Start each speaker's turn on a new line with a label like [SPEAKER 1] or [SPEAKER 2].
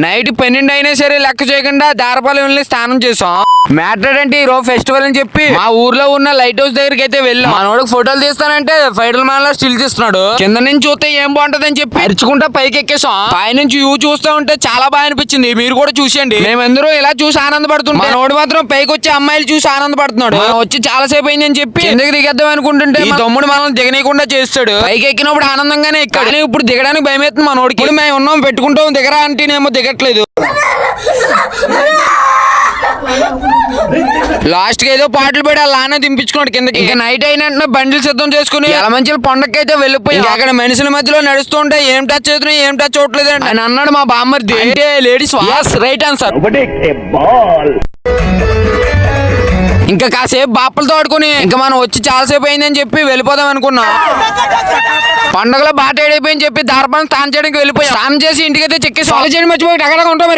[SPEAKER 1] Night 12 అయినా సరే లెక్క చేయకుండా దారపాలెం వెళ్ళి స్నానం చేసాం. మ్యాటర్ అంటే ఈ రోజు ఫెస్టివల్ అని చెప్పి మా ఊర్లో ఉన్న లైట్ హౌస్ దగ్గరికి అయితే వెళ్ళాం. మనోడికి ఫోటోలు తీస్తానంటే ఫైడల్ మ్యాన్ లో స్టిల్ తీస్తున్నాడు. కింద నుంచి చూస్తే ఏం బాగుంటది అని చెప్పి అరుచుకుంటా పైకి ఎక్కేసాం. పై నుంచి వ్యూ చూస్తూ ఉంటే చాలా బాగా అనిపించింది. మీరు కూడా చూసేయండి. మేమందరూ ఇలా చూసి ఆనందపడుతున్నాం. మనోడు మాత్రం పైకి వచ్చి అమ్మాయిలు చూసి ఆనందపడుతున్నాడు. మనం వచ్చి చాలా సేపు అయిందని చెప్పి కిందకి దిగేద్దాం అనుకుంటుంటే ఈ తమ్ముడు మనం దిగనీయకుండా చేస్తాడు. పైకి ఎక్కినప్పుడు ఆనందంగానే ఎక్కాడు. కానీ ఇప్పుడు దిగడానికి భయం అవుతుంది మనోడికి. ఇప్పుడు మేము ఉన్నాం పెట్టుకుంటాం దిగరా అంటేనేమో దిగట్లేదు. లాస్ట్ కి ఏదో పాటలు పడి అలానే దింపించుకున్నాడు కిందకి. ఇంకా నైట్ అయినట్టు బండిలు సిద్ధం చేసుకుని ఎలా మంచి పండగకి అయితే వెళ్ళిపోయి అక్కడ మనుషుల మధ్యలో నడుస్తూ ఉంటే ఏం టచ్ అవుతున్నాయి ఏం టచ్ అవట్లేదు అని అన్నాడు మా బామ్మర్ది. అంటే లేడీస్ రైట్ ఆన్సర్. ఇంకా కాసేపు బాపలతో ఆడుకుని ఇంకా మనం వచ్చి చాలాసేపు అయిందని చెప్పి వెళ్ళిపోదాం అనుకున్నాం. పండుగలో బాట ఏడైపోయిందని చెప్పి దారపాలెం స్నానం చేయడానికి వెళ్ళిపోయి స్నానం చేసి ఇంటికైతే చెక్కేసి మర్చిపోయి అక్కడ ఉంటాం.